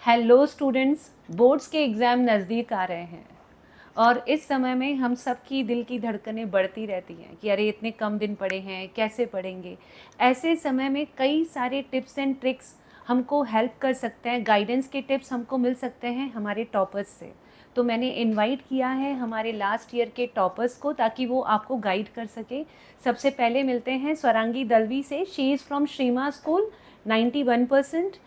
Hello students, boards के exam नज़दीक आ रहे हैं और इस समय में हम सब की दिल की धड़कनें बढ़ती रहती हैं कि अरे इतने कम दिन पड़े हैं, कैसे पढ़ेंगे। ऐसे समय में कई सारे टिप्स एंड ट्रिक्स हमको हेल्प कर सकते हैं, गाइडेंस के टिप्स हमको मिल सकते हैं हमारे टॉपर्स से। तो मैंने इनवाइट किया है हमारे लास्ट ईयर के टॉपर्स को ताकि वो आपको गाइड कर सके। सबसे पहले मिलते हैं स्वरांगी दलवी से। She is from Shreema school, 91%.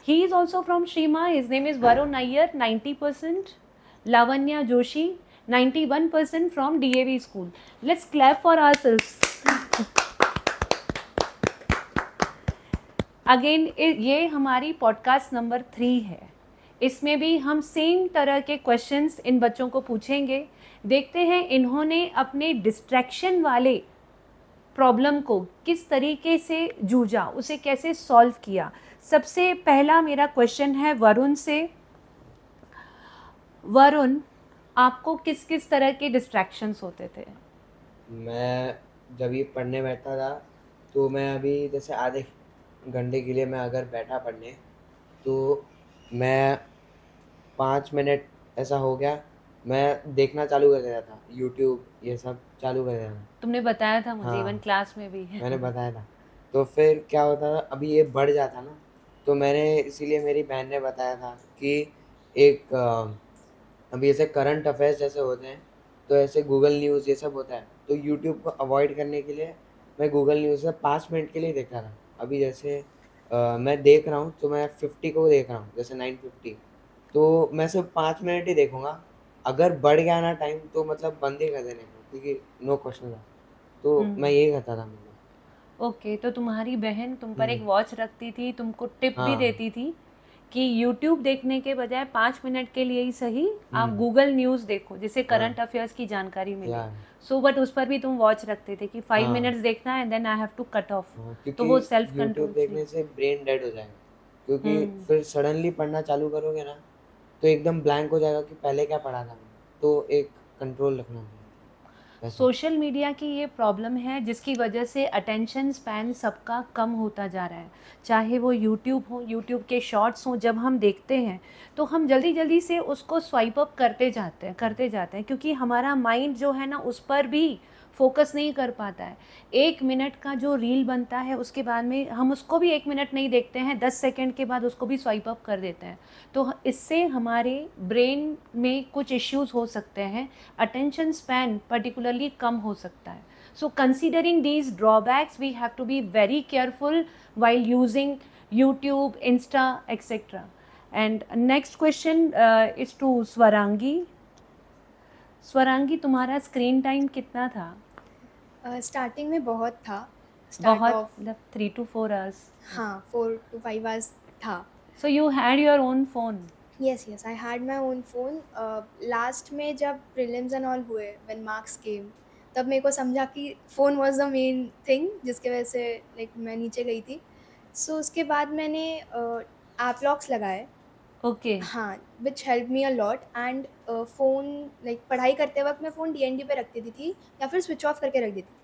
He is also from Shrima. His name is Varun Nayyar, 90%. Lavanya Joshi, 91% from DAV school. Let's clap for ourselves. Again, ये हमारी पॉडकास्ट नंबर 3 है। इसमें भी हम सेम तरह के क्वेश्चंस इन बच्चों को पूछेंगे। देखते हैं इन्होंने अपने डिस्ट्रैक्शन वाले प्रॉब्लम को किस तरीके से जूझा, उसे कैसे सॉल्व किया। सबसे पहला मेरा क्वेश्चन है वरुण से। वरुण, आपको किस किस तरह के डिस्ट्रैक्शंस होते थे? मैं जब ये पढ़ने बैठता था तो मैं अभी जैसे आधे घंटे के लिए मैं अगर बैठा पढ़ने तो मैं 5 मिनट ऐसा हो गया मैं देखना चालू कर देता था, यूट्यूब ये सब चालू कर देता था। तुमने बताया था मुझे, इवन हाँ, क्लास में भी। मैंने बताया था। तो फिर क्या होता था, अभी ये बढ़ जाता ना, तो मैंने इसीलिए मेरी बहन ने बताया था कि एक अभी ऐसे करंट अफेयर्स जैसे होते हैं तो ऐसे गूगल न्यूज़ ये सब होता है, तो यूट्यूब को अवॉइड करने के लिए मैं गूगल न्यूज़ से 5 मिनट के लिए देखता था। अभी जैसे मैं देख रहा हूँ तो मैं 50 को देख रहा हूँ, जैसे 9:50, तो मैं सिर्फ 5 मिनट ही देखूंगा। अगर बढ़ गया ना टाइम तो मतलब बंद ही कर देने को, क्योंकि नो क्वेश्चन था। तो मैं यही करता था मतलब। ओके, तो तुम्हारी बहन तुम पर एक हम्म, वॉच रखती थी, तुमको टिप भी हाँ। देती थी कि यूट्यूब देखने के बजाय 5 मिनट के लिए ही सही आप हम्म, गूगल न्यूज़ देखो, जिससे करंट हाँ अफेयर्स की जानकारी मिले। यार। सो बट उस पर भी तुम वॉच रखते थे कि 5 मिनट्स हाँ देखना है and then I have to cut off. हाँ, तो क्योंकि वो सेल्फ यूट्यूब कंट्रोल थी। देखने से ब्रेन डेड हो जाएगा, क्योंकि हम्म। फिर सडनली पढ़ना चालू करोगे ना तो एकदम ब्लैंक हो जाएगा कि पहले क्या पढ़ा था मैंने। तो एक कंट्रोल रखना चाहिए ऐसा। सोशल मीडिया की ये प्रॉब्लम है जिसकी वजह से अटेंशन स्पैन सबका कम होता जा रहा है। चाहे वो यूट्यूब हो, यूट्यूब के शॉर्ट्स हों, जब हम देखते हैं तो हम जल्दी जल्दी से उसको स्वाइप अप करते जाते हैं क्योंकि हमारा माइंड जो है ना उस पर भी फोकस नहीं कर पाता है। 1 मिनट का जो रील बनता है उसके बाद में हम उसको भी 1 मिनट नहीं देखते हैं, 10 सेकेंड के बाद उसको भी स्वाइप अप कर देते हैं। तो इससे हमारे ब्रेन में कुछ इश्यूज हो सकते हैं, अटेंशन स्पैन पर्टिकुलरली कम हो सकता है। So considering these drawbacks, we have to be very careful while using YouTube, Insta, etc. And next question is to Swarangi. Swarangi, तुम्हारा स्क्रीन टाइम कितना था? स्टार्टिंग में बहुत था। स्टार्ट बहुत, ऑफ मतलब 3 to 4 hours? हाँ 4 to 5 hours था। So you had your own phone? Yes I had my own phone. Last में जब प्रीलिम्स एंड ऑल हुए, व्हेन मार्क्स केम, तब मेरे को समझा कि phone was the main thing जिसके वजह से लाइक मैं नीचे गई थी। सो उसके बाद मैंने ऐप लॉक्स लगाए। Okay. हाँ, which help me a lot. And phone like पढ़ाई करते वक्त मैं फ़ोन डीएनडी पे रख देती थी या फिर स्विच ऑफ करके रख देती थी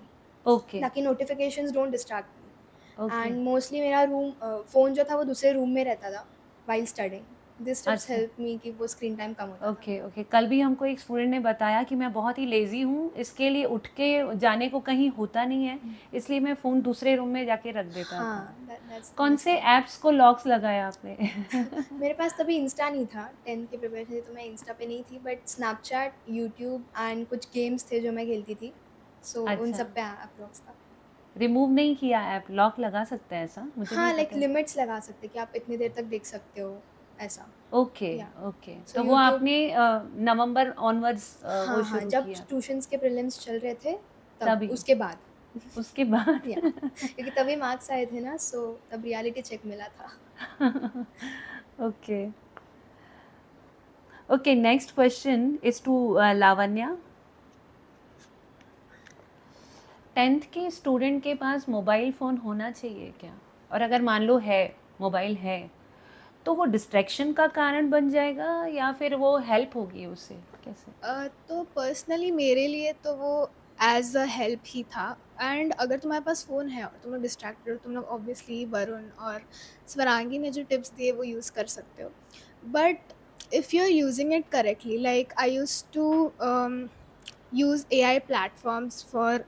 Okay. ताकि notifications don't distract me. Okay. And mostly मेरा रूम फ़ोन जो था वो दूसरे रूम में रहता था वाइल स्टडिंग। दिस टिप्स अच्छा। हेल्प मी कि वो स्क्रीन टाइम कम होता था। ओके ओके, कल भी हमको एक स्टूडेंट ने बताया कि मैं बहुत ही लेज़ी हूँ, इसके लिए उठ के जाने को कहीं होता नहीं है, इसलिए मैं फ़ोन दूसरे रूम में जाके रख देता था। हाँ, दैट्स कौन से ऐप्स को लॉक्स लगाया आपने? मेरे पास तभी इंस्टा नहीं था। 10th की प्रिपरेशन थी तो मैं इंस्टा पे नहीं थी, बट स्नैपचैट, यूट्यूब एंड कुछ गेम्स थे जो मैं खेलती थी। सो उन अच्छा, सब पे अप्रोक्स था। रिमूव नहीं किया ऐप? लॉक लगा सकते हैं ऐसा? मुझे नहीं हाँ, लाइक पता है। लिमिट्स लगा सकते कि आप इतनी देर तक देख सकते हो, ऐसा। ओके या ओके, सो तो वो यूट्यूब। आपने नवंबर ऑनवर्ड्स वो हाँ, हाँ, शुरू जब किया? ट्यूशन्स के प्रीलिम्स चल रहे थे तब, तभी? उसके बाद। उसके बाद? या क्योंकि तभी मार्क्स आए थे ना, सो तब रियलिटी चेक मिला था। Okay okay, next question is to Lavanya. 10th के स्टूडेंट के पास मोबाइल फ़ोन होना चाहिए क्या? और अगर मान लो है, मोबाइल है, तो वो डिस्ट्रैक्शन का कारण बन जाएगा या फिर वो हेल्प होगी उससे? कैसे? तो पर्सनली मेरे लिए तो वो एज अ हेल्प ही था। एंड अगर तुम्हारे पास फ़ोन है और तुम लोग डिस्ट्रैक्टेड हो, तुम लोग ऑब्वियसली वरुण और स्वरांगी ने जो टिप्स दिए वो यूज़ कर सकते हो। But if you are using it correctly, like I use to use AI platforms for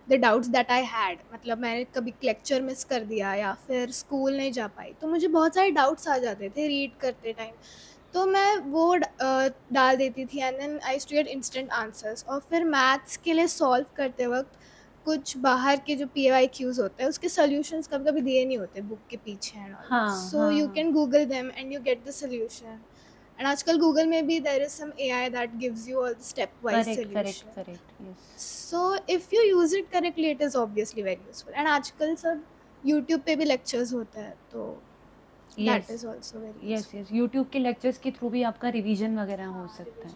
the doubts that I had. मतलब मैंने कभी लेक्चर मिस कर दिया या फिर स्कूल नहीं जा पाई, तो मुझे बहुत सारे डाउट्स आ जाते थे रीड करते टाइम। तो मैं वो डाल देती थी and then I used to get instant answers. और फिर मैथ्स के लिए सॉल्व करते वक्त कुछ बाहर के जो PYQs होते हैं उसके सॉल्यूशंस कभी कभी दिए नहीं होते बुक के पीछे एंड ऑल, हाँ सो हाँ यू हाँ। Can Google them and you get the solution. And आजकल गूगल में भी there is some AI that gives you all the step wise correct correct solution. Correct, yes. So if you use it correctly it is obviously very useful. And आजकल सब YouTube पे भी lectures होते हैं, तो that yes is also very yes useful. Yes, YouTube के lectures के through भी आपका रिवीजन वगैरह हो सकता है।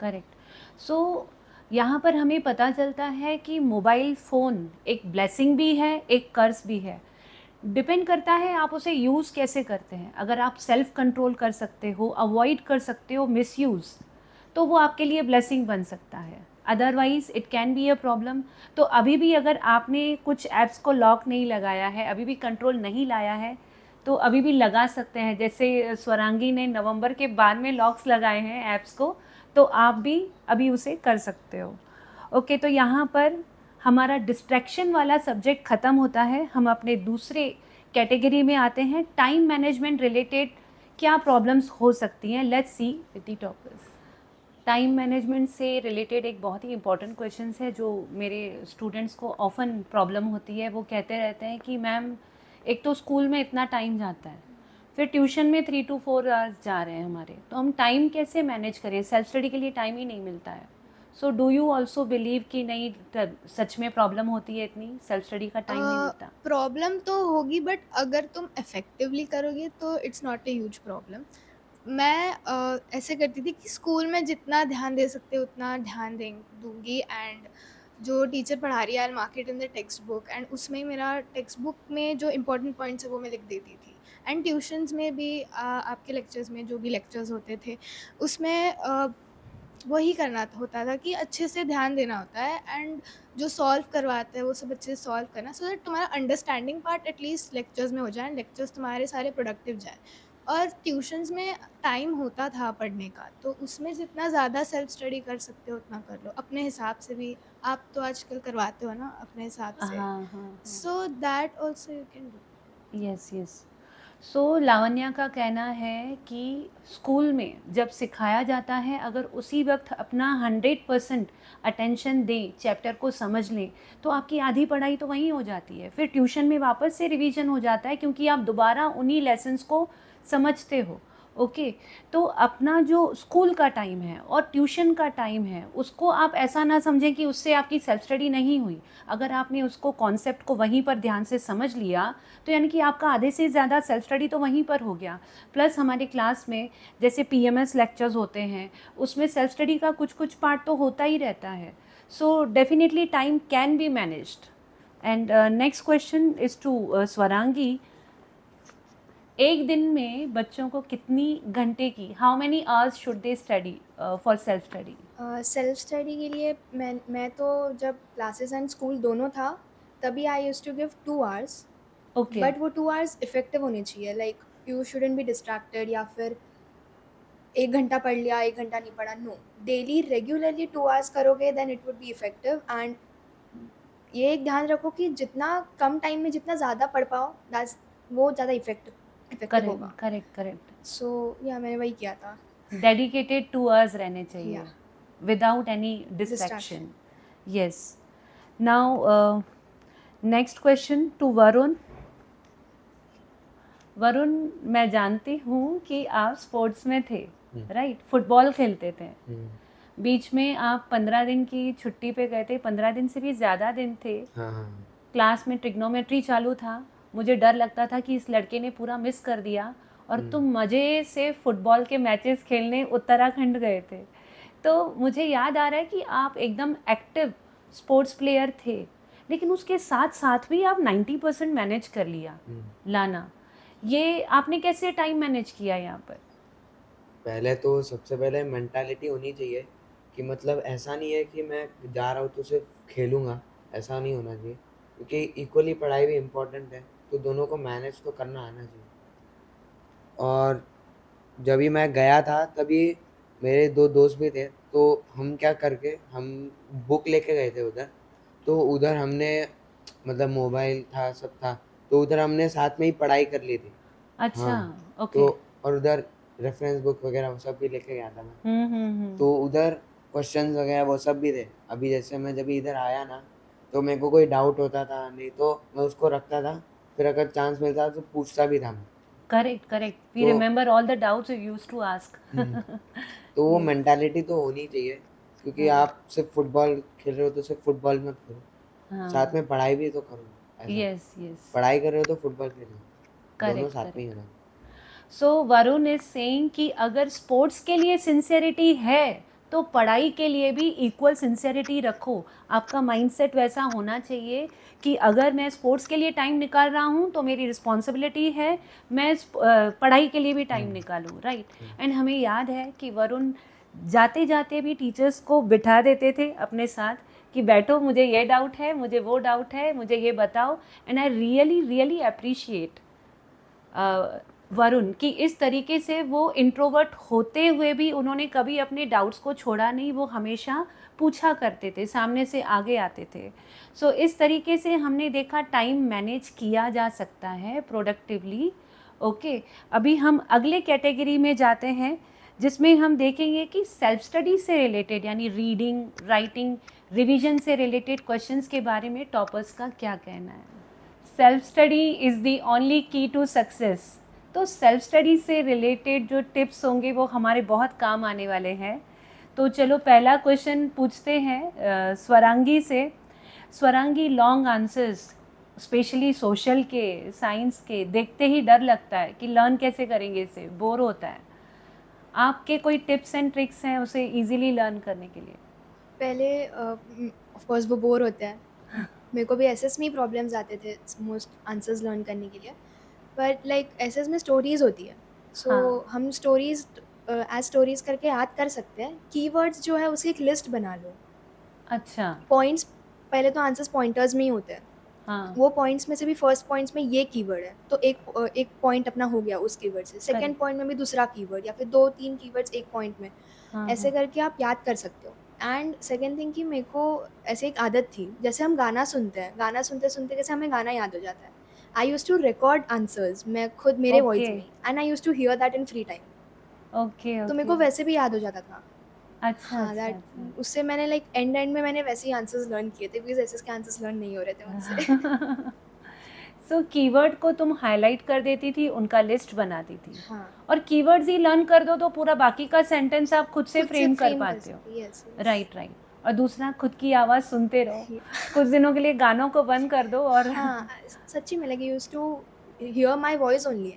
करेक्ट। सो यहाँ पर हमें पता चलता है कि मोबाइल फ़ोन एक ब्लेसिंग भी है, एक कर्स भी है। डिपेंड करता है आप उसे यूज़ कैसे करते हैं। अगर आप सेल्फ कंट्रोल कर सकते हो, अवॉइड कर सकते हो मिसयूज़, तो वो आपके लिए ब्लेसिंग बन सकता है। Otherwise it can be a problem. तो अभी भी अगर आपने कुछ ऐप्स को लॉक नहीं लगाया है, अभी भी कंट्रोल नहीं लाया है, तो अभी भी लगा सकते हैं। जैसे स्वरांगी ने नवंबर के बाद में लॉक्स लगाए हैं ऐप्स को, तो आप भी अभी उसे कर सकते हो। ओके, तो यहाँ पर हमारा डिस्ट्रैक्शन वाला सब्जेक्ट ख़त्म होता है। हम अपने दूसरे कैटेगरी में आते हैं, टाइम मैनेजमेंट रिलेटेड क्या प्रॉब्लम्स हो सकती हैं। Let's see with the toppers. Time management से रिलेटेड एक बहुत ही इंपॉर्टेंट क्वेश्चन है जो मेरे स्टूडेंट्स को ऑफन प्रॉब्लम होती है। वो कहते रहते हैं कि मैम, एक तो स्कूल में इतना टाइम जाता है, फिर ट्यूशन में 3 to 4 आवर्स जा रहे हैं हमारे, तो हम टाइम कैसे मैनेज करें? सेल्फ स्टडी के लिए टाइम ही नहीं मिलता है। So do you also believe कि नहीं, सच में प्रॉब्लम होती है इतनी, सेल्फ स्टडी का टाइम नहीं मिलता? प्रॉब्लम तो होगी, बट अगर तुम इफेक्टिवली करोगे तो it's not a huge problem. मैं ऐसे करती थी कि स्कूल में जितना ध्यान दे सकते उतना ध्यान दूंगी। एंड जो टीचर पढ़ा रही है I mark it in the text, and उसमें मेरा टेक्स्ट बुक में जो इंपॉर्टेंट पॉइंट्स है वो मैं लिख देती थी। एंड ट्यूशन्स में भी आपके लेक्चर्स में जो भी लेक्चर्स होते थे उसमें वही करना होता था कि अच्छे से ध्यान देना होता है। एंड जो सॉल्व करवाते हैं वो सब अच्छे से सॉल्व करना, सो दैट तुम्हारा अंडरस्टैंडिंग पार्ट एटलीस्ट लेक्चर्स में हो जाए, लेक्चर्स तुम्हारे सारे प्रोडक्टिव जाए। और ट्यूशन्स में टाइम होता था पढ़ने का, तो उसमें जितना ज़्यादा सेल्फ स्टडी कर सकते हो उतना कर लो अपने हिसाब से भी। आप तो आजकल करवाते हो ना अपने हिसाब हाँ से, हाँ हाँ। So that also you can do. Yes yes. So Lavanya का कहना है कि स्कूल में जब सिखाया जाता है, अगर उसी वक्त अपना 100% अटेंशन दें, चैप्टर को समझ लें, तो आपकी आधी पढ़ाई तो वहीं हो जाती है। फिर ट्यूशन में वापस से रिवीजन हो जाता है, क्योंकि आप दोबारा उन्हीं लेसन्स को समझते हो। ओके, तो अपना जो स्कूल का टाइम है और ट्यूशन का टाइम है, उसको आप ऐसा ना समझें कि उससे आपकी सेल्फ स्टडी नहीं हुई। अगर आपने उसको कॉन्सेप्ट को वहीं पर ध्यान से समझ लिया, तो यानी कि आपका आधे से ज़्यादा सेल्फ स्टडी तो वहीं पर हो गया। प्लस हमारे क्लास में जैसे PMS लेक्चर्स होते हैं, उसमें सेल्फ स्टडी का कुछ कुछ पार्ट तो होता ही रहता है। So definitely time can be managed. And next question is to Swarangi. एक दिन में बच्चों को कितनी घंटे की, how many hours should they study for self study? Self study के लिए मैं तो जब क्लासेस एंड स्कूल दोनों था तभी I use to give 2 hours. Okay. But वो 2 आवर्स इफेक्टिव होने चाहिए, like you shouldn't be distracted या फिर 1 घंटा पढ़ लिया 1 घंटा नहीं पढ़ा। नो, डेली रेगुलरली 2 आवर्स करोगे then it would be effective. And ये एक ध्यान रखो कि जितना कम टाइम में जितना ज़्यादा पढ़ पाओ दैट्स वो ज़्यादा इफेक्टिव करेक्ट होगा। Correct correct. सो या मैंने वही किया था। डेडिकेटेड 2 आवर्स रहने चाहिए, Yeah. Without any distraction. Yes. Now next question to Varun. Varun, मैं जानती हूँ कि आप स्पोर्ट्स में थे, राइट? फुटबॉल खेलते थे। बीच में आप 15 दिन की छुट्टी पे गए थे, 15 दिन से भी ज़्यादा दिन थे। हाँ हाँ। क्लास में ट्रिग्नोमेट्री चालू था, मुझे डर लगता था कि इस लड़के ने पूरा मिस कर दिया, और तुम मज़े से फुटबॉल के मैचेस खेलने उत्तराखंड गए थे। तो मुझे याद आ रहा है कि आप एकदम एक्टिव स्पोर्ट्स प्लेयर थे, लेकिन उसके साथ साथ भी आप 90% मैनेज कर लिया लाना। ये आपने कैसे टाइम मैनेज किया यहाँ पर? पहले तो सबसे पहले मेंटालिटी होनी चाहिए कि मतलब ऐसा नहीं है कि मैं जा रहा हूँ तो सिर्फ खेलूँगा, ऐसा नहीं होना चाहिए, क्योंकि इक्वली पढ़ाई भी इम्पोर्टेंट है, तो दोनों को मैनेज तो करना आना चाहिए। और जभी मैं गया था तभी मेरे 2 दोस्त भी थे, तो हम क्या करके हम बुक लेके गए थे उधर, तो उधर हमने मतलब मोबाइल था, सब था, तो उधर हमने साथ में ही पढ़ाई कर ली थी। अच्छा, हाँ, ओके। तो और उधर रेफ़रेंस बुक वगैरह वो सब भी लेके गया था मैं। हुँ। तो उधर क्वेश्चंस वगैरह वो सब भी थे। अभी जैसे मैं जब इधर आया ना, तो मेरे को कोई डाउट होता था, नहीं तो मैं उसको रखता था, फिर अगर चांस मिलता तो पूछता भी था मैं। Correct, correct. वी तो remember all the doubts you used to ask. तो वो यस, मेंटालिटी तो होनी चाहिए, क्योंकि हाँ, आप सिर्फ फुटबॉल खेल रहे हो तो सिर्फ फुटबॉल मत खेलो, साथ हाँ। में पढ़ाई भी तो करो। ऐसा यस, पढ़ाई कर रहे हो तो फुटबॉल खेलो, दोनों करेक्ट, साथ में ही करेक्ट। होना। सो वरुण इज सेइंग कि अगर स्पोर्ट्स के लिए सिंसियरिटी है तो पढ़ाई के लिए भी इक्वल सिंसियरिटी रखो। आपका माइंडसेट वैसा होना चाहिए कि अगर मैं स्पोर्ट्स के लिए टाइम निकाल रहा हूँ तो मेरी रिस्पॉन्सिबिलिटी है मैं पढ़ाई के लिए भी टाइम निकालूँ, राइट। एंड हमें याद है कि वरुण जाते जाते भी टीचर्स को बिठा देते थे अपने साथ कि बैठो, मुझे ये डाउट है, मुझे वो डाउट है, मुझे ये बताओ। And I really really appreciate Varun कि इस तरीके से वो इंट्रोवर्ट होते हुए भी उन्होंने कभी अपने डाउट्स को छोड़ा नहीं, वो हमेशा पूछा करते थे, सामने से आगे आते थे। सो इस तरीके से हमने देखा टाइम मैनेज किया जा सकता है प्रोडक्टिवली। ओके, अभी हम अगले कैटेगरी में जाते हैं जिसमें हम देखेंगे कि सेल्फ स्टडी से रिलेटेड यानी रीडिंग, राइटिंग, रिवीजन से रिलेटेड क्वेश्चंस के बारे में टॉपर्स का क्या कहना है। Self study is the only की टू सक्सेस। तो सेल्फ स्टडी से रिलेटेड जो टिप्स होंगे वो हमारे बहुत काम आने वाले हैं। तो चलो पहला क्वेश्चन पूछते हैं स्वरांगी से। Swarangi, long answers specially social के, साइंस के देखते ही डर लगता है कि लर्न कैसे करेंगे, इससे बोर होता है। आपके कोई टिप्स एंड ट्रिक्स हैं उसे इजीली लर्न करने के लिए? पहले ऑफ कोर्स वो बोर होता है। मेरे को भी एसएस में ही प्रॉब्लम्स आते थे मोस्ट आंसर्स लर्न करने के लिए, बट लाइक एसएस में स्टोरीज होती है, सो हाँ, हम स्टोरीज एज स्टोरीज करके याद कर सकते हैं। कीवर्ड्स जो है उसकी एक लिस्ट बना लो। अच्छा, पॉइंट्स, पहले तो आंसर्स पॉइंटर्स में ही होते हैं, हाँ, वो पॉइंट्स में से भी फर्स्ट पॉइंट्स में ये कीवर्ड है तो एक पॉइंट अपना हो गया उस कीवर्ड से, सेकंड करेक्ट, पॉइंट में भी दूसरा कीवर्ड, या फिर 2-3 कीवर्ड्स एक पॉइंट में, हाँ, ऐसे हाँ, करके आप याद कर सकते हो। एंड सेकंड थिंग कि मेरे को ऐसे एक आदत थी, जैसे हम गाना सुनते हैं, गाना सुनते सुनते कैसे हमें गाना याद हो जाता है। I use to record answers मैं खुद मेरे ओके, वॉइस में, and I use to hear that in free time, okay, तो मेरे ओके, को वैसे भी याद हो जाता था। अच्छा, हाँ, अच्छा, दैट अच्छा। उससे मैंने लाइक एंड में मैंने वैसे ही आंसर्स लर्न किए थे, बिकॉज ऐसे के आंसर्स लर्न नहीं हो रहे थे मुझसे। सो कीवर्ड को तुम हाईलाइट कर देती थी, उनका लिस्ट बनाती थी, हाँ, और कीवर्ड्स ही लर्न कर दो तो पूरा बाकी का सेंटेंस आप खुद से खुद से फ्रेम कर फ्रेम कर पाते हो। सकते, यस राइट, राइट। और दूसरा, खुद की आवाज़ सुनते रहो। यस। कुछ दिनों के लिए गानों को बंद कर दो और हाँ, सच्ची में like I used to hear my voice only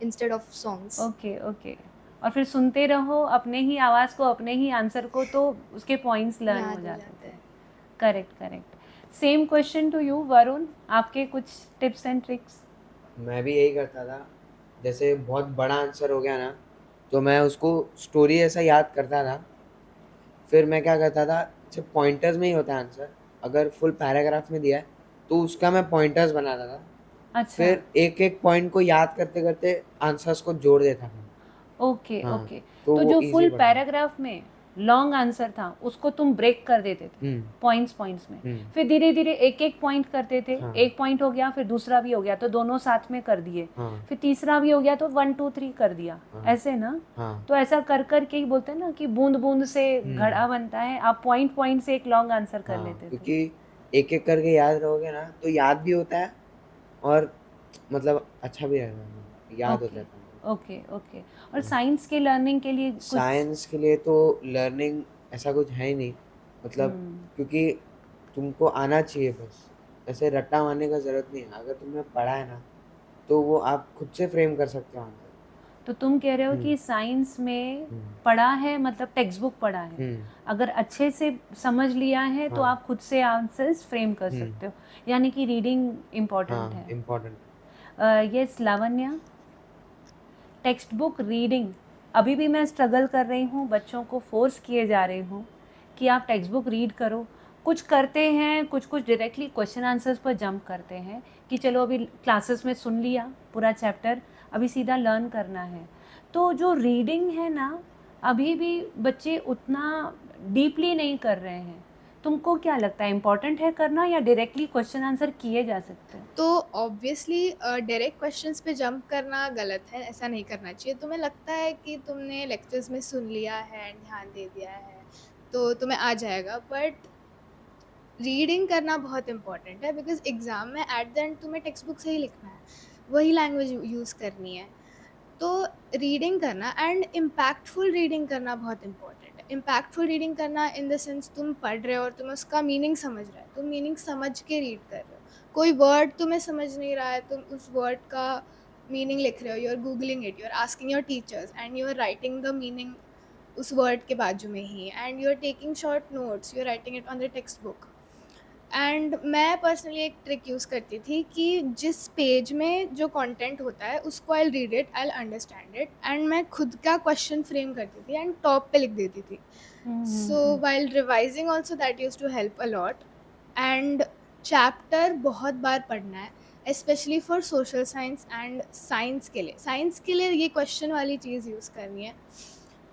instead of songs. Okay, okay. और फिर सुनते रहो अपने ही आवाज़ को, अपने ही आंसर को, तो उसके पॉइंट्स लर्न याद हो हो जाते जाता थे। है। Correct, correct. Same question to you Varun, आपके कुछ टिप्स एंड ट्रिक्स? मैं भी यही करता था, जैसे बहुत बड़ा आंसर हो गया ना, तो मैं उसको स्टोरी ऐसा याद करता था, फिर मैं क्या करता था, सिर्फ पॉइंटर्स में ही होता है आंसर, अगर फुल पैराग्राफ में दिया है तो उसका मैं पॉइंटर्स बनाता था, अच्छा, फिर एक एक पॉइंट को याद करते करते आंसर्स को जोड़ देता था। ओके, हाँ, ओके। तो तो वो जो ईज़ी फुल पड़ता है। पैराग्राफ में लॉन्ग आंसर था उसको तुम ब्रेक कर देते थे हुँ, पॉइंट्स पॉइंट्स में, हुँ, फिर धीरे धीरे एक एक पॉइंट करते थे। हाँ, एक पॉइंट हो गया, फिर दूसरा भी हो गया तो दोनों साथ में कर दिए, हाँ, फिर तीसरा भी हो गया तो 1 2 3 कर दिया, हाँ, ऐसे ना। हाँ, तो ऐसा कर कर के ही बोलते हैं ना कि बूंद बूंद से हुँ, घड़ा बनता है, आप पॉइंट पॉइंट से एक लॉन्ग आंसर कर हाँ, लेते थे। क्योंकि एक-एक करके याद रहोगे ना, तो याद भी होता है और मतलब अच्छा भी रहता है, याद हो ओके, जाता है। Okay, okay. और हुँ। साइंस के लर्निंग के लिए कुछ? साइंस के लिए तो लर्निंग ऐसा कुछ है ही नहीं, मतलब हम्म, क्योंकि तुमको आना चाहिए बस, ऐसे रट्टा मारने का ज़रूरत नहीं है, अगर तुमने पढ़ा है ना, तो वो आप खुद से फ्रेम कर सकते हो आंसर। तो तुम कह रहे हो हुँ, कि साइंस में हुँ, पढ़ा है मतलब टेक्स्ट बुक पढ़ा है, हुँ, अगर अच्छे से समझ लिया है तो हाँ, आप खुद से आंसर्स फ्रेम कर हुँ, सकते हो, यानी कि रीडिंग इम्पॉर्टेंट हाँ, है। Important. Yes Lavanya, text book reading अभी भी मैं स्ट्रगल कर रही हूँ, बच्चों को फोर्स किए जा रही हूँ कि आप टेक्स्ट बुक रीड करो। कुछ करते हैं, कुछ कुछ डायरेक्टली क्वेश्चन आंसर्स पर जंप करते हैं कि चलो अभी क्लासेस में सुन लिया पूरा चैप्टर, अभी सीधा लर्न करना है। तो जो रीडिंग है ना, अभी भी बच्चे उतना डीपली नहीं कर रहे हैं। तुमको क्या लगता है, इम्पोर्टेंट है करना या डायरेक्टली क्वेश्चन आंसर किए जा सकते हैं? तो ऑब्वियसली डायरेक्ट क्वेश्चंस पे जंप करना गलत है, ऐसा नहीं करना चाहिए। तुम्हें लगता है कि तुमने लेक्चर्स में सुन लिया है, ध्यान दे दिया है, तो तुम्हें आ जाएगा, बट रीडिंग करना बहुत इंपॉर्टेंट है, बिकॉज एग्ज़ाम में एट द एंड तुम्हें टेक्स्ट बुक से ही लिखना है, वही लैंग्वेज यूज़ करनी है। तो रीडिंग करना एंड इम्पैक्टफुल रीडिंग करना बहुत इंपॉर्टेंट है। इम्पैक्टफुल रीडिंग करना इन द सेंस तुम पढ़ रहे हो और तुम्हें उसका मीनिंग समझ रहा है, तुम मीनिंग समझ के रीड कर रहे हो। कोई वर्ड तुम्हें समझ नहीं रहा है, तुम उस वर्ड का मीनिंग लिख रहे हो, you are googling it, you are asking your teachers and you are writing the meaning उस वर्ड के बाजू में ही, and you are taking short notes, you are writing it on the text. And मैं personally एक trick use करती थी कि जिस पेज में जो कंटेंट होता है उसको I read it, I understand it, and मैं खुद का क्वेश्चन फ्रेम करती थी एंड टॉप पे लिख देती थी। So while revising also that use to help a lot. And chapter बहुत बार पढ़ना है, specially for social science and science के लिए। साइंस के लिए ये क्वेश्चन वाली चीज़ यूज़ करनी है,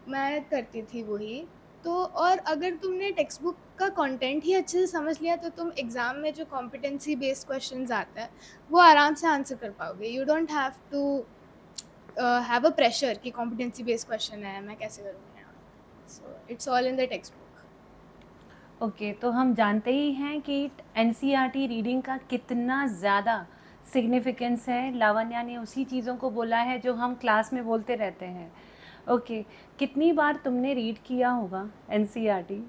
मैं करती थी वही। तो और अगर तुमने टेक्स्ट बुक का कंटेंट ही अच्छे से समझ लिया तो तुम एग्ज़ाम में जो कॉम्पिटेंसी बेस्ड क्वेश्चंस आता है वो आराम से आंसर कर पाओगे। You don't have to have a pressure कि कॉम्पिटेंसी बेस्ड क्वेश्चन है, मैं कैसे करूँगी। So it's all in the textbook. Okay, तो हम जानते ही हैं कि एनसीईआरटी रीडिंग का कितना ज़्यादा सिग्निफिकेंस है। लावण्या ने उसी चीज़ों को बोला है जो हम क्लास में बोलते रहते हैं। ओके, कितनी बार तुमने रीड किया होगा एनसीईआरटी?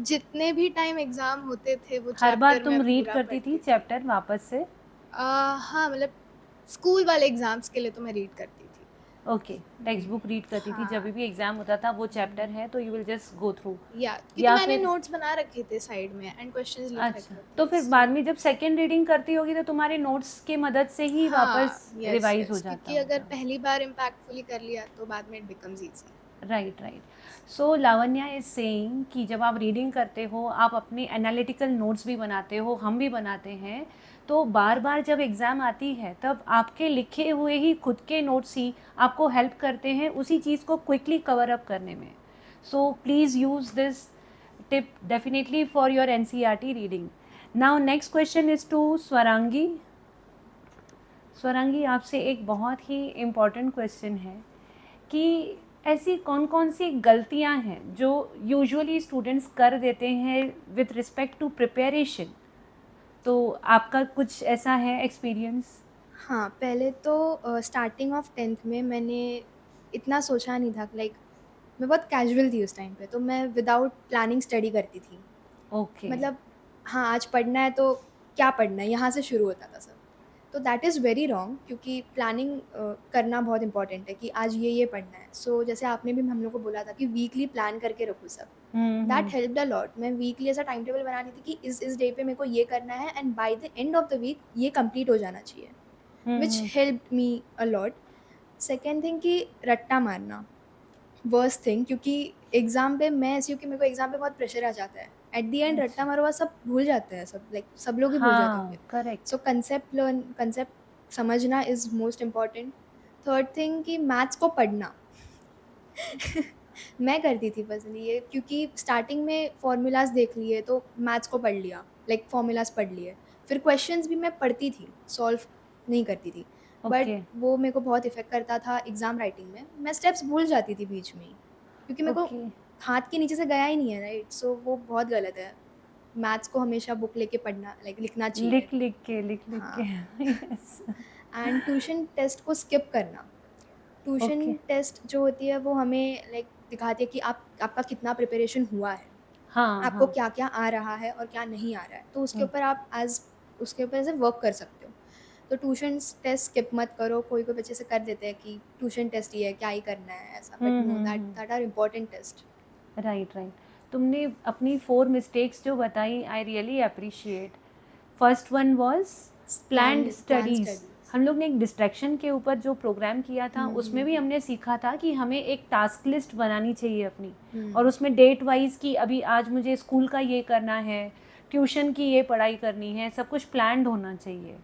जितने भी टाइम एग्ज़ाम होते थे वो हर बार चैप्टर तुम मैं रीड पूरा करती पढ़ती थी चैप्टर वापस से? हाँ, मतलब स्कूल वाले एग्ज़ाम्स के लिए तो मैं रीड करती थी। ओके, टेक्स्ट बुक रीड करती थी, जब भी एग्ज़ाम होता था वो चैप्टर है तो you will just go through. या क्योंकि या मैंने फिर नोट्स बना रखे थे साइड में एंड क्वेश्चंस लिख रखे अच्छा, थे। तो फिर बाद में जब सेकंड रीडिंग करती होगी तो तुम्हारे नोट्स के मदद से ही वापस रिवाइज हो जाता क्योंकि अगर होगा। पहली बार इम्पैक्टफुली कर लिया तो बाद में it becomes easy. Right right. So Lavanya is saying कि जब आप रीडिंग करते हो आप अपने एनालिटिकल नोट्स भी बनाते हो, हम भी बनाते हैं, तो बार बार जब एग्ज़ाम आती है तब आपके लिखे हुए ही खुद के नोट्स ही आपको हेल्प करते हैं उसी चीज़ को क्विकली कवर अप करने में। So please use this tip definitely for your NCERT reading. Now next question is to Swarangi. Swarangi, आपसे एक बहुत ही इम्पॉर्टेंट क्वेश्चन है कि ऐसी कौन कौन सी गलतियां हैं जो यूजुअली स्टूडेंट्स कर देते हैं विथ रिस्पेक्ट टू प्रिपरेशन। तो आपका कुछ ऐसा है एक्सपीरियंस? हाँ, पहले तो स्टार्टिंग ऑफ 10th में मैंने इतना सोचा नहीं था, लाइक मैं बहुत कैजुअल थी उस टाइम पे, तो मैं विदाउट प्लानिंग स्टडी करती थी। ओके, मतलब हाँ, आज पढ़ना है तो क्या पढ़ना है, यहाँ से शुरू होता था सब। तो दैट इज़ वेरी रॉन्ग, क्योंकि प्लानिंग करना बहुत इंपॉर्टेंट है कि आज ये पढ़ना है। सो जैसे आपने भी हम लोग को बोला था कि वीकली प्लान करके रखो सब, दैट हेल्प्ड अ लॉट। मैं वीकली ऐसा टाइम टेबल बना रही थी कि इस डे पे मेरे को ये करना है and by the end of the week ये कंप्लीट हो जाना चाहिए, which helped me a lot. Second thing कि रट्टा मारना, वर्स्ट थिंग, क्योंकि एग्ज़ाम पे मैं ऐसी हूँ कि मेरे को एग्ज़ाम पे बहुत प्रेशर आ जाता है। एट द एंड रट्टा मारो सब भूल जाते हैं, सब लाइक सब लोग ही भूल जाते हाँ होंगे। करेक्ट। सो कंसेप्ट समझना is most important. Third thing कि मैथ्स को पढ़ना मैं करती थी पर्सनली ये, क्योंकि स्टार्टिंग में फार्मूलाज देख लिए तो मैथ्स को पढ़ लिया, लाइक फार्मूलाज पढ़ लिए, फिर क्वेश्चंस भी मैं पढ़ती थी, सॉल्व नहीं करती थी। बट ओके वो मेरे को बहुत इफेक्ट करता था एग्ज़ाम राइटिंग में, मैं स्टेप्स भूल जाती थी बीच में ही, क्योंकि मेरे को ओके हाथ के नीचे से गया ही नहीं है, राइट। सो वो बहुत गलत है। मैथ्स को हमेशा बुक लेके पढ़ना, लाइक लिखना चाहिए। लिख लिख के हाँ। यस। एंड ट्यूशन टेस्ट को स्किप करना। ट्यूशन ओके, टेस्ट जो होती है वो हमें लाइक दिखाती है कि आपका कितना प्रिपरेशन हुआ है, हाँ आपको हाँ क्या क्या आ रहा है और क्या नहीं आ रहा है, तो उसके हम्म, ऊपर आप उसके ऊपर ऐसे वर्क कर सकते हो। तो ट्यूशन टेस्ट स्किप मत करो। कोई कोई बच्चे से कर देते हैं कि ट्यूशन टेस्ट ही है, क्या ही करना है ऐसा, but no, that are important test. Right right. तुमने अपनी 4 मिस्टेक्स जो बताई, I really appreciate. First one was planned plan studies. Studies. हम लोग ने एक डिस्ट्रैक्शन के ऊपर जो प्रोग्राम किया था उसमें भी हमने सीखा था कि हमें एक टास्क लिस्ट बनानी चाहिए अपनी, और उसमें डेट वाइज कि अभी आज मुझे स्कूल का ये करना है, ट्यूशन की ये पढ़ाई करनी है, सब कुछ प्लान्ड होना चाहिए।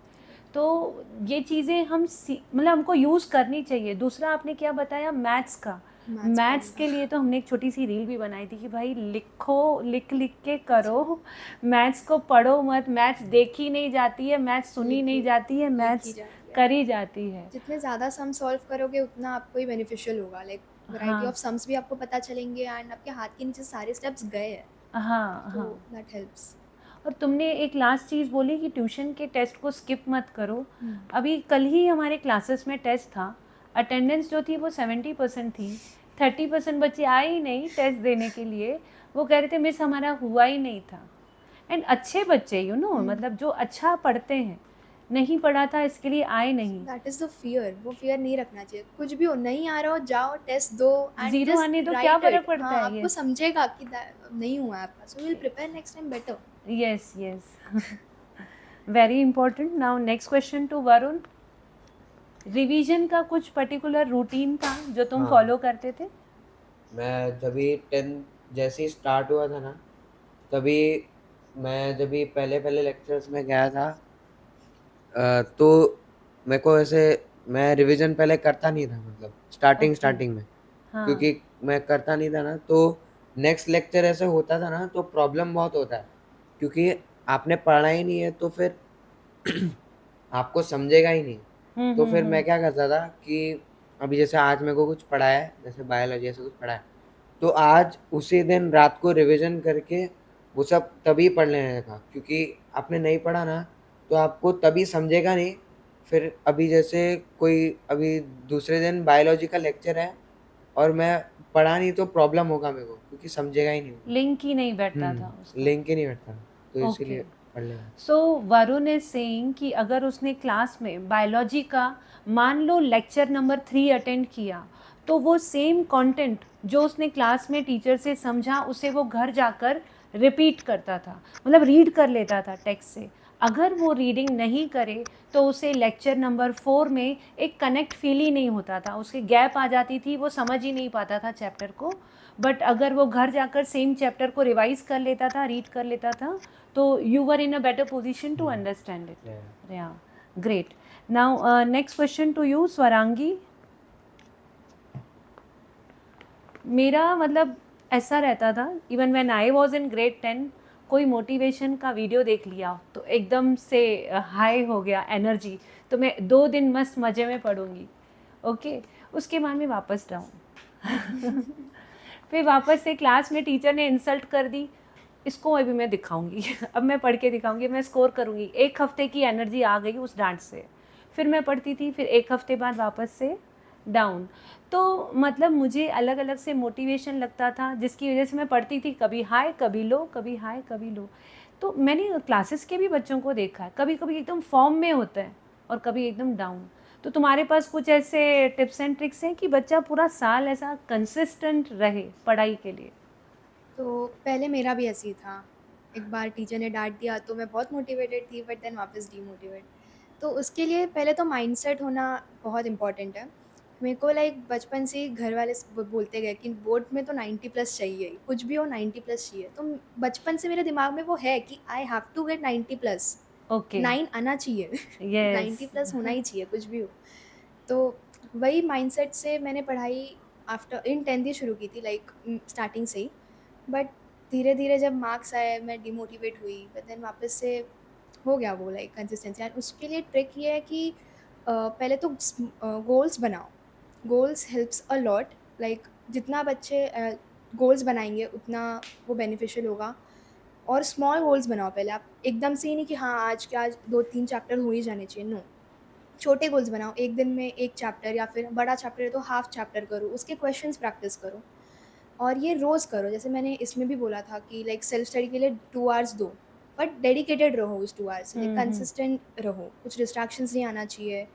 तो ये चीज़ें हम मतलब हमको यूज़ करनी चाहिए। दूसरा आपने क्या बताया, मैथ्स का। मैथ्स के लिए तो हमने एक छोटी सी रील भी बनाई थी कि भाई लिखो, लिख लिख के करो, मैथ्स को पढ़ो मत। मैथ्स देखी नहीं जाती है, मैथ्स सुनी नहीं जाती है, मैथ्स करी जाती है। जितने ज़्यादा सम सॉल्व करोगे उतना आपको ही बेनिफिशियल होगा, लाइक वैरायटी ऑफ सम्स भी आपको पता चलेंगे एंड आपके हाथ के नीचे सारे स्टेप्स गए हैं। हाँ तो हाँ। That helps. और तुमने एक लास्ट चीज़ बोली कि ट्यूशन के टेस्ट को स्किप मत करो। अभी कल ही हमारे क्लासेस में टेस्ट था, अटेंडेंस जो थी वो 70% थी, 30% बच्चे आए ही नहीं टेस्ट देने के लिए। वो कह रहे थे मिस हमारा हुआ ही नहीं था। एंड अच्छे बच्चे मतलब जो अच्छा पढ़ते हैं, नहीं पढ़ा था इसके लिए आए नहीं। दैट इज द फियर, वो फियर नहीं रखना चाहिए। कुछ भी हो, नहीं आ रहा हो, जाओ टेस्ट दो एंड जीरो जस्ट आने दो, क्या राइट फर्क इट। पड़ता हाँ, है। आपको समझेगा कि नहीं हुआ आपका, so will prepare next time better. Yes yes, very important. Now next question to Varun. Revision का कुछ पर्टिकुलर रूटीन था जो तुम फॉलो करते थे? मैं जब भी 10 जैसे ही स्टार्ट हुआ था ना, तभी मैं जब भी पहले पहले लेक्चर्स में गया था, तो मेरे को ऐसे, मैं रिवीजन पहले करता नहीं था, मतलब स्टार्टिंग में। क्योंकि मैं करता नहीं था ना, तो नेक्स्ट लेक्चर ऐसे होता था ना, तो प्रॉब्लम बहुत होता है, क्योंकि आपने पढ़ा ही नहीं है तो फिर आपको समझेगा ही नहीं। तो फिर मैं क्या करता था कि अभी जैसे आज मेरे को कुछ पढ़ा है, जैसे बायोलॉजी ऐसे कुछ पढ़ा है, तो आज उसी दिन रात को रिवीजन करके वो सब तभी पढ़ लेने का, क्योंकि आपने नहीं पढ़ा ना तो आपको तभी समझेगा नहीं। फिर अभी जैसे कोई अभी दूसरे दिन बायोलॉजी का लेक्चर है और मैं पढ़ा नहीं तो प्रॉब्लम होगा मेरे को, क्योंकि समझेगा ही नहीं, लिंक ही नहीं बैठता था उसका। लिंक ही नहीं बैठता, तो Okay. इसीलिए पढ़ लेगा। सो वरुण इज सेइंग कि अगर उसने क्लास में बायोलॉजी का मान लो लेक्चर नंबर 3 अटेंड किया, तो वो सेम कंटेंट जो उसने क्लास में टीचर से समझा उसे वो घर जाकर रिपीट करता था, मतलब रीड कर लेता था टेक्स्ट से। अगर वो रीडिंग नहीं करे तो उसे लेक्चर नंबर 4 में एक कनेक्ट फील ही नहीं होता था, उसके गैप आ जाती थी, वो समझ ही नहीं पाता था चैप्टर को। बट अगर वो घर जाकर सेम चैप्टर को रिवाइज कर लेता था, रीड कर लेता था, तो you were in a better position to understand it. Yeah, great. Now next question to you, Swarangi. मेरा मतलब ऐसा रहता था, even when I was in grade 10, कोई मोटिवेशन का वीडियो देख लिया तो एकदम से हाई हो गया एनर्जी, तो मैं 2 दिन मस्त मज़े में पढ़ूंगी। ओके, उसके बाद में वापस डाउन। फिर वापस से क्लास में टीचर ने इंसल्ट कर दी, इसको अभी मैं दिखाऊंगी, अब मैं पढ़ के दिखाऊंगी, मैं स्कोर करूंगी। 1 हफ्ते की एनर्जी आ गई उस डांट से, फिर मैं पढ़ती थी, फिर 1 हफ्ते बाद वापस से डाउन। तो मतलब मुझे अलग अलग से मोटिवेशन लगता था, जिसकी वजह से मैं पढ़ती थी, कभी हाई कभी लो, कभी हाई कभी लो। तो मैंने क्लासेस के भी बच्चों को देखा है, कभी कभी एकदम फॉर्म में होता है और कभी एकदम डाउन। तो तुम्हारे पास कुछ ऐसे टिप्स एंड ट्रिक्स हैं कि बच्चा पूरा साल ऐसा कंसिस्टेंट रहे पढ़ाई के लिए? तो पहले मेरा भी ऐसे ही था, एक बार टीचर ने डांट दिया तो मैं बहुत मोटिवेटेड थी, बट देन वापस डीमोटिवेट। तो उसके लिए पहले तो माइंडसेट होना बहुत इंपॉर्टेंट है। मेरे को लाइक बचपन से ही घर वाले बोलते गए कि बोर्ड में तो 90+ चाहिए ही, कुछ भी हो 90+ चाहिए। तो बचपन से मेरे दिमाग में वो है कि I have to get 90+, okay, 9 आना चाहिए। यस 90+ होना ही चाहिए कुछ भी हो। तो वही माइंडसेट से मैंने पढ़ाई आफ्टर इन 10th ही शुरू की थी, लाइक स्टार्टिंग से ही। बट धीरे धीरे जब मार्क्स आए मैं डिमोटिवेट हुई, बट देन वापस से हो गया वो लाइक कंसिस्टेंसी। एंड उसके लिए ट्रिक ये है कि पहले तो गोल्स बनाओ। Goals helps a lot, like जितना बच्चे गोल्स बनाएंगे उतना वो बेनिफिशियल होगा। और स्मॉल गोल्स बनाओ पहले, आप एकदम से ही नहीं कि हाँ आज के आज 2-3 चैप्टर हो ही जाने चाहिए, नो। छोटे गोल्स बनाओ, एक दिन में 1 चैप्टर, या फिर बड़ा चैप्टर है तो हाफ चैप्टर करो, उसके क्वेश्चंस प्रैक्टिस करो। और ये रोज़ करो, जैसे मैंने इसमें भी बोला था कि लाइक सेल्फ स्टडी के लिए 2 आवर्स दो, बट डेडिकेटेड रहो उस 2 आवर्स से, कंसिस्टेंट रहो, कुछ डिस्ट्रैक्शंस नहीं आना चाहिए।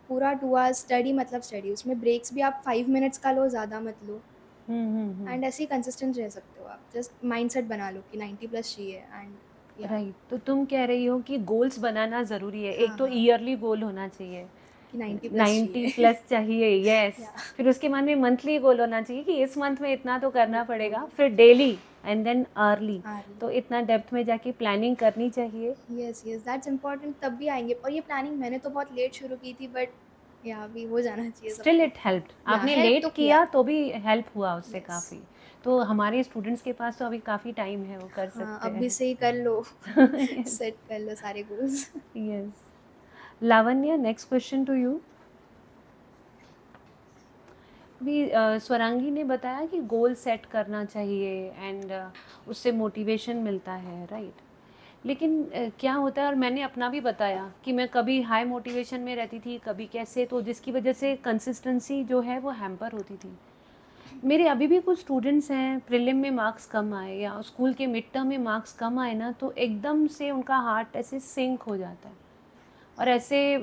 पूरा 2 आवर्स स्टडी मतलब स्टडी, उसमें ब्रेक्स भी आप 5 मिनट्स का लो, ज़्यादा मत लो। एंड ऐसे ही कंसिस्टेंट रह सकते हो आप, जस्ट माइंडसेट बना लो कि 90+ चाहिए। एंड राइट, तो तुम कह रही हो कि गोल्स बनाना ज़रूरी है। एक तो हाँ। ईयरली गोल होना चाहिए, कि 90 प्लस 90 प्लस चाहिए, यस। या फिर उसके मन में मंथली गोल होना चाहिए कि इस मंथ में इतना तो करना पड़ेगा, फिर डेली एंड देन अर्ली, तो इतना डेप्थ में जाके प्लानिंग करनी चाहिए। यस यस दैट्स इम्पोर्टेंट, तब भी आएंगे। और ये प्लानिंग मैंने तो बहुत लेट शुरू की थी, बट या अभी हो जाना चाहिए स्टिल सबको। इट हेल्प्ड, या आपने हेल्प लेट तो किया तो भी हेल्प हुआ उससे Yes. काफ़ी। तो हमारे स्टूडेंट्स के पास तो अभी काफ़ी टाइम है, वो कर हाँ सकते अब भी हैं। से ही कर लो, यस सेट कर लो सारे goals. Yes. Lavanya, next question to you. अभी स्वरांगी ने बताया कि गोल सेट करना चाहिए एंड उससे मोटिवेशन मिलता है, राइट। लेकिन क्या होता है, और मैंने अपना भी बताया कि मैं कभी हाई मोटिवेशन में रहती थी, कभी कैसे, तो जिसकी वजह से कंसिस्टेंसी जो है वो हैम्पर होती थी। मेरे अभी भी कुछ स्टूडेंट्स हैं, प्रीलिम में मार्क्स कम आए या स्कूल के मिड टर्म में मार्क्स कम आए ना, तो एकदम से उनका हार्ट ऐसे सिंक हो जाता है और ऐसे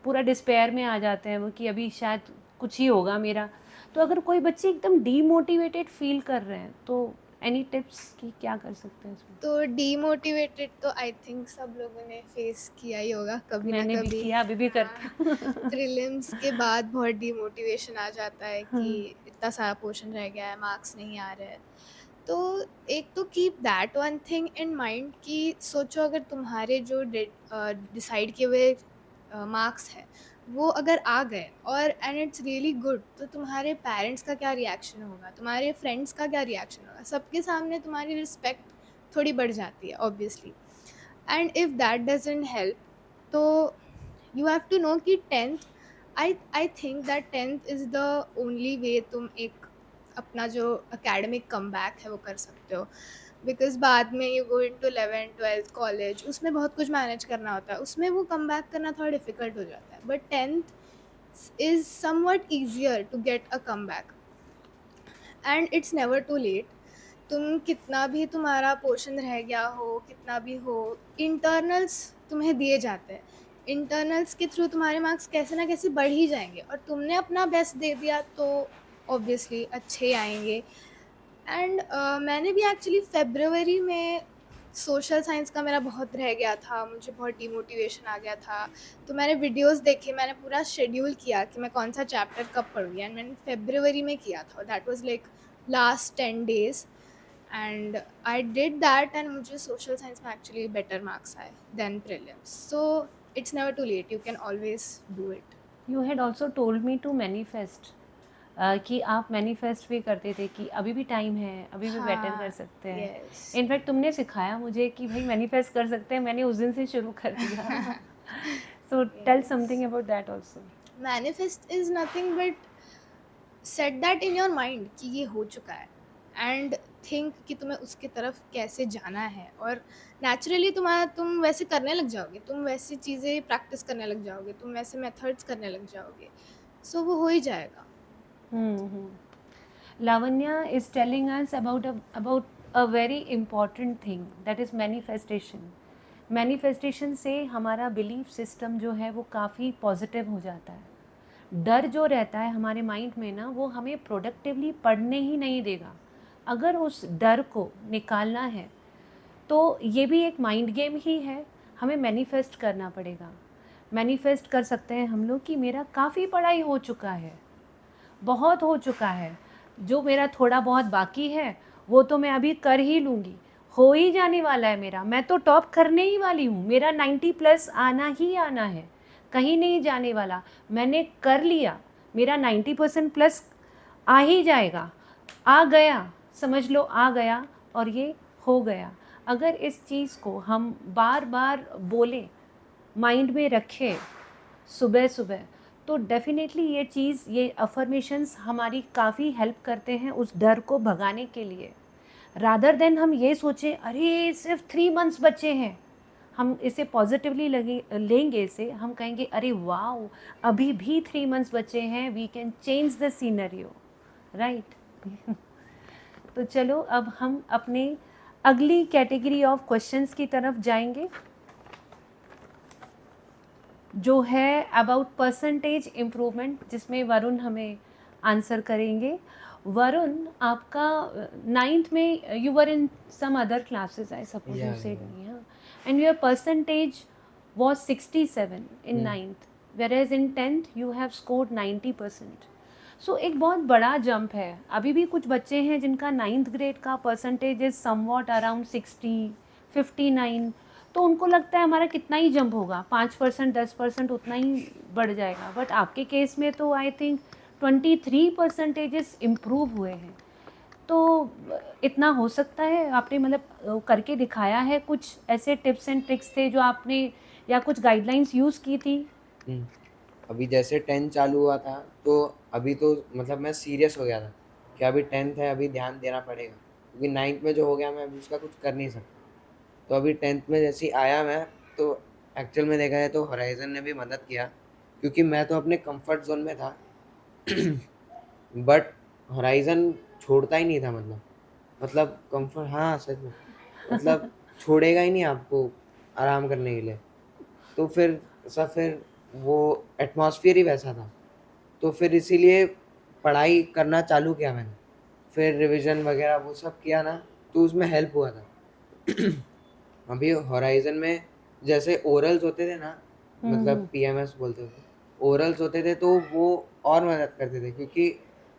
पूरा डिस्पेयर में आ जाते हैं वो कि अभी शायद कुछ ही होगा मेरा। तो अगर कोई बच्चे एकदम डीमोटिवेटेड फील कर रहे हैं तो एनी टिप्स कि क्या कर सकते हैं इसमें? तो डीमोटिवेटेड तो आई थिंक सब लोगों ने फेस किया ही होगा कभी ना मैंने भी कभी। किया, अभी भी करती हूँ। प्रीलिम्स के बाद बहुत डीमोटिवेशन आ जाता है कि हाँ। इतना सारा पोर्शन रह गया है, मार्क्स नहीं आ रहे हैं। तो एक तो keep that one thing in mind कि सोचो अगर तुम्हारे जो डिसाइड किए हुए मार्क्स है वो अगर आ गए और एंड इट्स रियली गुड, तो तुम्हारे पेरेंट्स का क्या रिएक्शन होगा, तुम्हारे फ्रेंड्स का क्या रिएक्शन होगा, सबके सामने तुम्हारी रिस्पेक्ट थोड़ी बढ़ जाती है obviously. And if that doesn't help, तो यू हैव टू नो कि tenth, I think that tenth is the only way तुम एक अपना जो एकेडमिक कम बैक है वो कर सकते हो। बिकॉज बाद में you go in to 11th 12th college, उसमें बहुत कुछ मैनेज करना होता है, उसमें वो कम बैक करना थोड़ा डिफिकल्ट हो जाता है। But tenth is somewhat easier to get a come back and it's never too late. तुम कितना भी तुम्हारा पोर्शन रह गया हो, कितना भी हो, इंटरनल्स तुम्हें दिए जाते हैं, इंटरनल्स के थ्रू तुम्हारे मार्क्स कैसे ना कैसे बढ़ ही जाएंगे और तुमने अपना बेस्ट दे दिया तो ऑब्वियसली अच्छे आएंगे। एंड मैंने भी एक्चुअली फेब्रुवरी में सोशल साइंस का मेरा बहुत रह गया था, मुझे बहुत डिमोटिवेशन आ गया था, तो मैंने वीडियोस देखे, मैंने पूरा शेड्यूल किया कि मैं कौन सा चैप्टर कब पढ़ूँगी, एंड मैंने फेब्रुवरी में किया था, that was like last 10 days and I did that and मुझे सोशल साइंस में एक्चुअली बेटर मार्क्स आए then prelims. So it's never too late, you can always do it. You had also told me to manifest, कि आप manifest भी करते थे कि अभी भी टाइम है, अभी भी बेटर कर सकते हैं। यस इनफैक्ट तुमने सिखाया मुझे कि भाई मैनिफेस्ट कर सकते हैं, मैंने उस दिन से शुरू कर दिया। So tell something about that also. Manifest is nothing but set that in your mind कि ये हो चुका है एंड थिंक कि तुम्हें उसकी तरफ कैसे जाना है, और नेचुरली तुम वैसे करने लग जाओगे, तुम वैसी चीज़ें प्रैक्टिस करने लग जाओगे, तुम वैसे मेथड्स करने लग जाओगे, सो वो हो ही जाएगा। Lavanya is telling us about a very important thing, that is manifestation. Manifestation से हमारा बिलीफ सिस्टम जो है वो काफ़ी पॉजिटिव हो जाता है। डर जो रहता है हमारे माइंड में ना, वो हमें प्रोडक्टिवली पढ़ने ही नहीं देगा। अगर उस डर को निकालना है तो ये भी एक माइंड गेम ही है, हमें मैनिफेस्ट करना पड़ेगा। मैनिफेस्ट कर सकते हैं हम लोग कि मेरा काफ़ी पढ़ाई हो चुका है, बहुत हो चुका है, जो मेरा थोड़ा बहुत बाकी है वो तो मैं अभी कर ही लूँगी, हो ही जाने वाला है मेरा, मैं तो टॉप करने ही वाली हूँ, मेरा 90 प्लस आना ही आना है, कहीं नहीं जाने वाला, मैंने कर लिया, मेरा 90% प्लस आ ही जाएगा, आ गया, समझ लो आ गया और ये हो गया। अगर इस चीज़ को हम बार बार बोलें, माइंड में रखें सुबह सुबह, तो डेफिनेटली ये चीज़, ये अफर्मेशंस हमारी काफ़ी हेल्प करते हैं उस डर को भगाने के लिए। रादर देन हम ये सोचें अरे सिर्फ 3 months बचे हैं, हम इसे पॉजिटिवली लेंगे इसे, हम कहेंगे अरे वाओ अभी भी 3 months बचे हैं, we can change the scenario, right. तो चलो अब हम अपने अगली कैटेगरी ऑफ क्वेश्चंस की तरफ जाएंगे, जो है अबाउट परसेंटेज इम्प्रूवमेंट, जिसमें वरुण हमें आंसर करेंगे। वरुण, आपका 9th में you were in some other classes I suppose, you said me, and your percentage was 67 in 9th, whereas in 10th you have scored 90%. सो एक बहुत बड़ा जंप है. अभी भी कुछ बच्चे हैं जिनका 9th ग्रेड का परसेंटेज इज समवॉट अराउंड 60, 59. तो उनको लगता है हमारा कितना ही जंप होगा, 5%, 10% उतना ही बढ़ जाएगा. बट आपके केस में तो आई थिंक 23% इम्प्रूव हुए हैं. तो इतना हो सकता है. आपने मतलब करके दिखाया है. कुछ ऐसे टिप्स एंड ट्रिक्स थे जो आपने या कुछ गाइडलाइंस यूज़ की थी? अभी जैसे 10 चालू हुआ था तो अभी तो मतलब मैं सीरियस हो गया था कि अभी 10th है, अभी ध्यान देना पड़ेगा, क्योंकि 9th में जो हो गया मैं अभी उसका कुछ कर नहीं सकता. तो अभी 10th में जैसे ही आया मैं, तो एक्चुअल में देखा जाए तो होराइज़न ने भी मदद किया, क्योंकि मैं तो अपने कंफर्ट जोन में था. बट होराइज़न छोड़ता ही नहीं था. मतलब कंफर्ट, हाँ सच में, मतलब छोड़ेगा ही नहीं आपको आराम करने के लिए. तो फिर वो एटमॉस्फेयर ही वैसा था. तो फिर इसीलिए पढ़ाई करना चालू किया मैंने. फिर रिवीजन वगैरह वो सब किया ना, तो उसमें हेल्प हुआ था. अभी होराइज़न में जैसे ओरल्स होते थे ना, मतलब पीएमएस बोलते थे, ओरल्स होते थे, तो वो और मदद करते थे, क्योंकि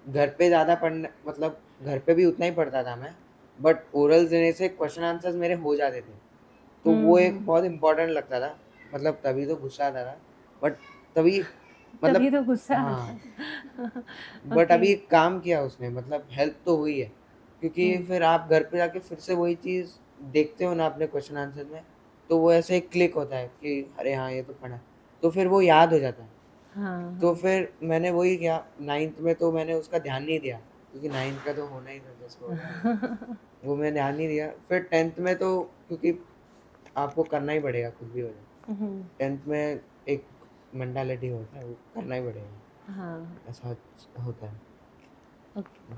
घर पे ज़्यादा पढ़ने, मतलब घर पे भी उतना ही पढ़ता था मैं, बट ओरल्स देने से क्वेश्चन आंसर्स मेरे हो जाते थे. तो वो एक बहुत इम्पोर्टेंट लगता था. मतलब तभी तो गुस्सा आता था, बट तभी तभी मतलब तो गुस्सा आता हाँ, है. But okay. अभी काम किया उसने, मतलब हेल्प तो हुई है, क्योंकि फिर आप घर पे जाके फिर से वही चीज़ देखते हो ना अपने क्वेश्चन आंसर में, तो वो ऐसे क्लिक होता है कि अरे हाँ ये तो पढ़ा है. तो फिर वो याद हो जाता है. हाँ, तो हाँ. फिर मैंने वही किया. 9th में तो मैंने उसका ध्यान नहीं दिया, क्योंकि 9th का तो होना ही था, जैसे होता है वो मैंने ध्यान नहीं दिया. फिर 10th में तो क्योंकि आपको करना ही पड़ेगा कुछ भी हो जाए. हम्म, 10th में एक मेंटालिटी होता है, वो करना ही पड़ेगा, हाँ. ऐसा होता है. Okay.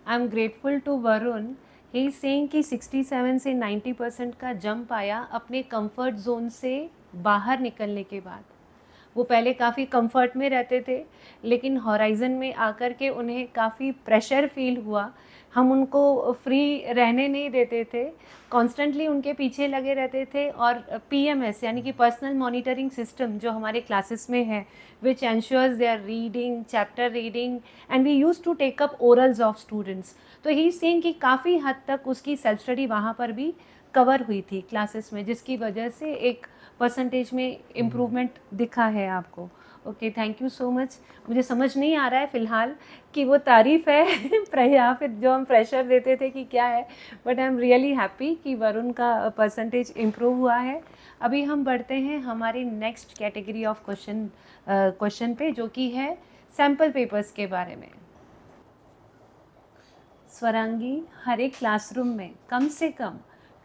I am grateful to Varun. He is saying कि 67 से 90% का जंप आया अपने कंफर्ट जोन से बाहर निकलने के बाद. वो पहले काफ़ी कंफर्ट में रहते थे, लेकिन हॉराइज़न में आकर के उन्हें काफ़ी प्रेशर फील हुआ. हम उनको फ्री रहने नहीं देते थे, कॉन्स्टेंटली उनके पीछे लगे रहते थे. और पीएमएस यानी कि पर्सनल मॉनिटरिंग सिस्टम जो हमारे क्लासेस में है, which ensures they are reading, chapter reading, and we use to take up orals of students. तो ही सेइंग कि काफ़ी हद तक उसकी सेल्फ स्टडी वहाँ पर भी कवर हुई थी क्लासेस में, जिसकी वजह से एक परसेंटेज में इम्प्रूवमेंट दिखा है आपको. Okay, thank you so much. मुझे समझ नहीं आ रहा है फ़िलहाल कि वो तारीफ़ है या फिर जो हम प्रेशर देते थे कि क्या है. But I am really happy कि वरुण का परसेंटेज इम्प्रूव हुआ है. अभी हम बढ़ते हैं हमारी नेक्स्ट कैटेगरी ऑफ क्वेश्चन पे, जो कि है सैम्पल पेपर्स के बारे में. स्वरांगी, हर एक क्लासरूम में कम से कम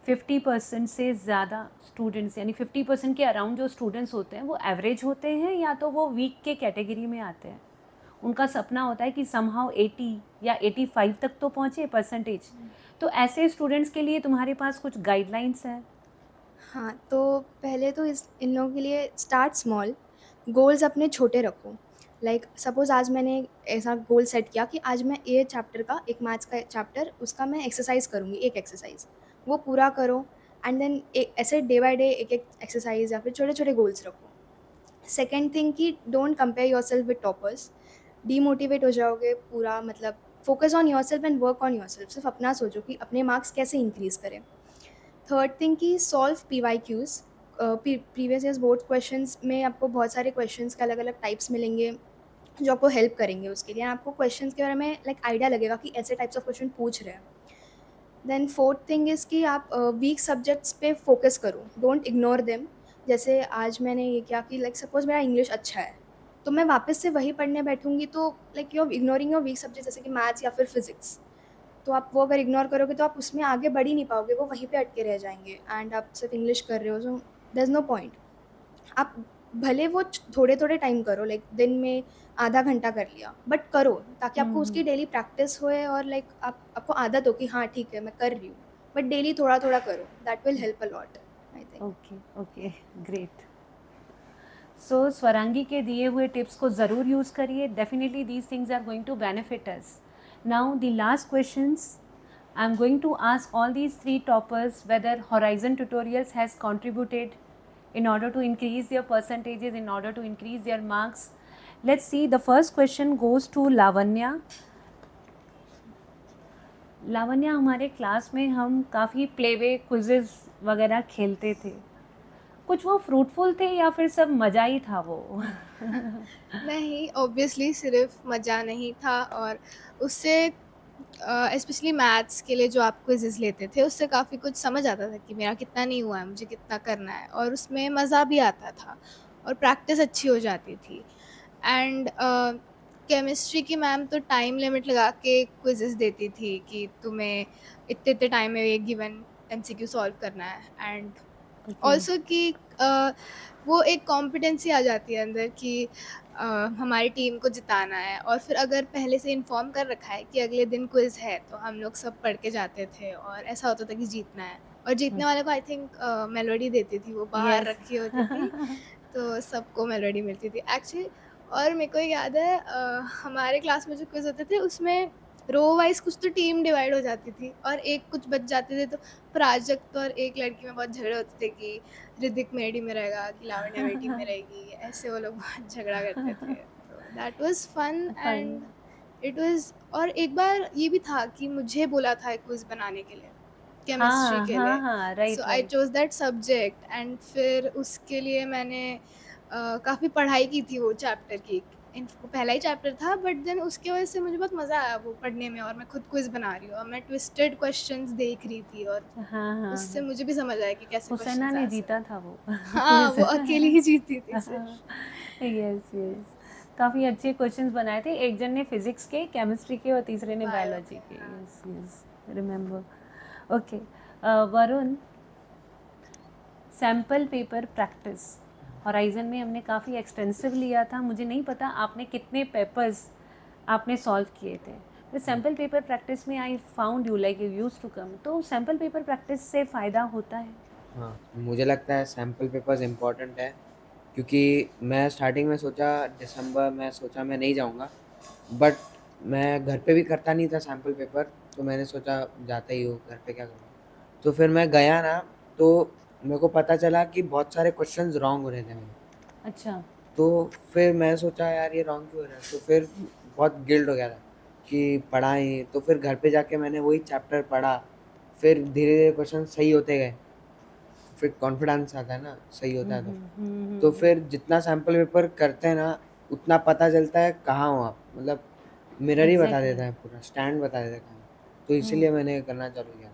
50% से ज़्यादा स्टूडेंट्स, यानी 50% के अराउंड जो स्टूडेंट्स होते हैं वो एवरेज होते हैं या तो वो वीक के कैटेगरी में आते हैं. उनका सपना होता है कि समहाउ 80 या 85 तक तो पहुँचे परसेंटेज. तो ऐसे स्टूडेंट्स के लिए तुम्हारे पास कुछ गाइडलाइंस हैं? हाँ, तो पहले तो इन लोगों के लिए स्टार्ट स्मॉल, गोल्स अपने छोटे रखो. लाइक सपोज़ आज मैंने ऐसा गोल सेट किया कि आज मैं ये चैप्टर का, एक मैथ्स का चैप्टर, उसका मैं एक्सरसाइज करूँगी, एक एक्सरसाइज वो पूरा करो. एंड देन ऐसे डे बाय डे एक एक एक्सरसाइज या फिर छोटे छोटे गोल्स रखो. सेकेंड थिंग कि don't compare your self with toppers. Demotivate हो जाओगे पूरा. मतलब focus on your self and work on your self. सिर्फ अपना सोचो कि अपने मार्क्स कैसे इंक्रीज़ करें. थर्ड थिंग कि solve PYQs, previous years board questions में आपको बहुत सारे क्वेश्चंस के अलग अलग टाइप्स मिलेंगे जो आपको हेल्प करेंगे उसके लिए. आपको क्वेश्चंस के बारे में लाइक आइडिया लगेगा कि ऐसे टाइप्स ऑफ क्वेश्चन पूछ रहे हैं. देन फोर्थ थिंग इज़ कि आप वीक सब्जेक्ट्स पे फोकस करो, डोंट इग्नोर देम. जैसे आज मैंने ये किया कि लाइक सपोज मेरा इंग्लिश अच्छा है, तो मैं वापस से वही पढ़ने बैठूंगी, तो like you are ignoring your weak subject जैसे कि मैथ्स या फिर फिजिक्स. तो आप वो अगर इग्नोर करोगे तो आप उसमें आगे बढ़ ही नहीं पाओगे, वो वहीं पे अटके रह जाएंगे. एंड आप सिर्फ इंग्लिश कर रहे हो, so there is no point. आप भले वो थोड़े थोड़े टाइम करो, लाइक दिन में आधा घंटा कर लिया, बट करो, ताकि आपको उसकी डेली प्रैक्टिस होए और लाइक आपको आदत हो कि हाँ ठीक है मैं कर रही हूँ. बट डेली थोड़ा थोड़ा करो, that will help a lot, I think. Okay, okay, great. So Swarangi के दिए हुए टिप्स को ज़रूर यूज़ करिए. Definitely these things are going to benefit us. Now the last questions. I am going to ask all these 3 toppers whether Horizon Tutorials has contributed in order to increase their percentages, in order to increase their marks. Let's see, the first question goes to Lavanya. Lavanya, हमारे class में हम काफ़ी playway quizzes वगैरह खेलते थे, कुछ वो fruitful थे या फिर सब मज़ा ही था वो? नहीं, ऑब्वियसली सिर्फ मज़ा नहीं था, और उससे स्पेशली मैथ्स के लिए जो आप क्विज़ेस लेते थे उससे काफ़ी कुछ समझ आता था कि मेरा कितना नहीं हुआ है, मुझे कितना करना है, और उसमें मज़ा भी आता था और प्रैक्टिस अच्छी हो जाती थी। एंड केमिस्ट्री की मैम तो टाइम लिमिट लगा के क्विज़ेस देती थी कि तुम्हें इतने-इतने टाइम में ये गिवन एमसीक्यू सॉल्व करना है, एंड ऑल्सो कि वो एक कॉम्पिटेंसी आ जाती है अंदर कि हमारी टीम को जिताना है, और फिर अगर पहले से इन्फॉर्म कर रखा है कि अगले दिन क्विज़ है तो हम लोग सब पढ़ के जाते थे, और ऐसा होता था कि जीतना है, और जीतने वाले को आई थिंक मेलोडी देती थी, वो बाहर Yes. रखी होती थी तो सबको मेलोडी मिलती थी एक्चुअली। और मेरे को याद है हमारे क्लास में जो क्विज़ होते थे उसमें रो वाइज कुछ तो टीम डिवाइड हो जाती थी, और एक कुछ बच जाते थे, तो प्राजक्त और एक लड़की में बहुत झगड़े होते थे कि ऋतिक मेरी टीम में रहेगा कि लावण्या मेरी टीम में रहेगी, ऐसे वो लोग बहुत झगड़ा करते थे। तो that was fun and it was. और एक बार ये भी था कि मुझे बोला था क्विज बनाने के लिए, केमिस्ट्री हाँ के हाँ लिए, हाँ, right so I right. Chose that subject, and फिर उसके लिए मैंने काफ़ी पढ़ाई की थी वो चैप्टर की। पहला ही चैप्टर था, बट देन उसकी वजह से मुझे बहुत मज़ा आया वो पढ़ने में, और मैं खुद क्विज बना रही हूँ और मैं ट्विस्टेड क्वेश्चंस देख रही थी, और हाँ हाँ उससे हाँ, मुझे भी समझ आया कि कैसे हुसैना क्वेश्चंस ने आ जीता सकते था वो हैं। हाँ, वो अकेली ही जीती थी सिर्फ। यस यस, काफ़ी अच्छे क्वेश्चंस बनाए थे, एक जन ने फिजिक्स के, केमिस्ट्री के और तीसरे ने बायो बायोलॉजी के, के। हाँ। Yes yes, remember. Okay, Varun, sample paper practice horizon में हमने काफ़ी एक्सटेंसिव लिया था, मुझे नहीं पता आपने कितने पेपर्स आपने सॉल्व किए थे। तो सैम्पल पेपर प्रैक्टिस में I found you like you use to come, तो सैम्पल पेपर प्रैक्टिस से फ़ायदा होता है? हाँ, मुझे लगता है सैम्पल पेपर्स इम्पोर्टेंट है, क्योंकि मैं स्टार्टिंग में सोचा दिसंबर में सोचा मैं नहीं जाऊँगा, बट मैं घर पे भी करता नहीं था सैम्पल पेपर, तो मैंने सोचा जाता ही हूँ, घर पे क्या करूँगा। तो फिर मैं गया ना, तो मेरे को पता चला कि बहुत सारे क्वेश्चंस रॉन्ग हो रहे थे मेरे। अच्छा। तो फिर मैं सोचा यार ये रॉन्ग क्यों हो रहा है, तो फिर बहुत गिल्ट हो गया था कि पढ़ा ही। तो फिर घर पे जाके मैंने वही चैप्टर पढ़ा, फिर धीरे-धीरे क्वेश्चन सही होते गए, फिर कॉन्फिडेंस आता है ना, सही होता है तो। तो फिर जितना सैम्पल पेपर करते हैं ना, उतना पता चलता है कहाँ हो आप, मतलब मिरर ही बता एग्जैक्टली। देता है, पूरा स्टैंड बता देता है कहाँ हो। तो इसीलिए मैंने करना चालू किया।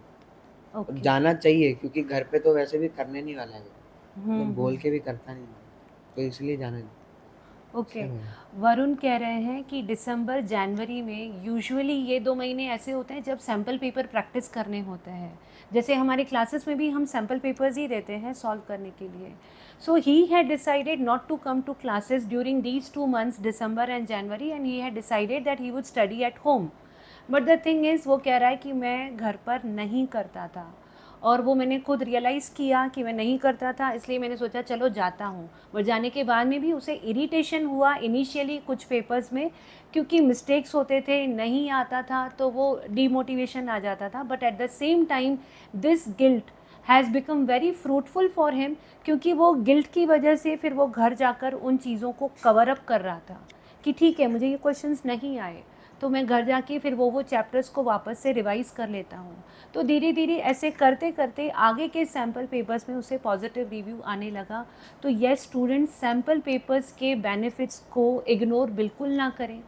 और ओके। जाना चाहिए, क्योंकि घर पे तो वैसे भी करने नहीं वाला है, मतलब बोल के भी करता नहीं है, तो इसलिए जाना चाहिए। ओके, इसलिए मैं वरुण कह रहे हैं कि दिसंबर जनवरी में यूजुअली ये 2 महीने ऐसे होते हैं जब सैम्पल पेपर प्रैक्टिस करने होते हैं, जैसे हमारे क्लासेस में भी हम सैम्पल पेपर्स ही देते हैं सॉल्व करने के लिए। So he had decided not to come to classes during these 2 months, December and January, and he had decided that he would study at home. But the thing is, वो कह रहा है कि मैं घर पर नहीं करता था, और वो मैंने खुद रियलाइज़ किया कि मैं नहीं करता था, इसलिए मैंने सोचा चलो जाता हूँ। बट जाने के बाद में भी उसे इरिटेशन हुआ इनिशियली कुछ पेपर्स में, क्योंकि मिस्टेक्स होते थे, नहीं आता था, तो वो डीमोटिवेशन आ जाता था। But at the same time this guilt has become very fruitful for him, क्योंकि वो गिल्ट की वजह से फिर वो घर जाकर उन चीज़ों को कवर अप कर रहा था कि ठीक है, मुझे ये क्वेश्चंस नहीं आए, तो मैं घर जाके फिर वो चैप्टर्स को वापस से रिवाइज़ कर लेता हूँ। तो धीरे धीरे ऐसे करते करते आगे के सैम्पल पेपर्स में उसे पॉजिटिव रिव्यू आने लगा। तो यस स्टूडेंट्स, सैम्पल पेपर्स के बेनिफिट्स को इग्नोर बिल्कुल ना करें।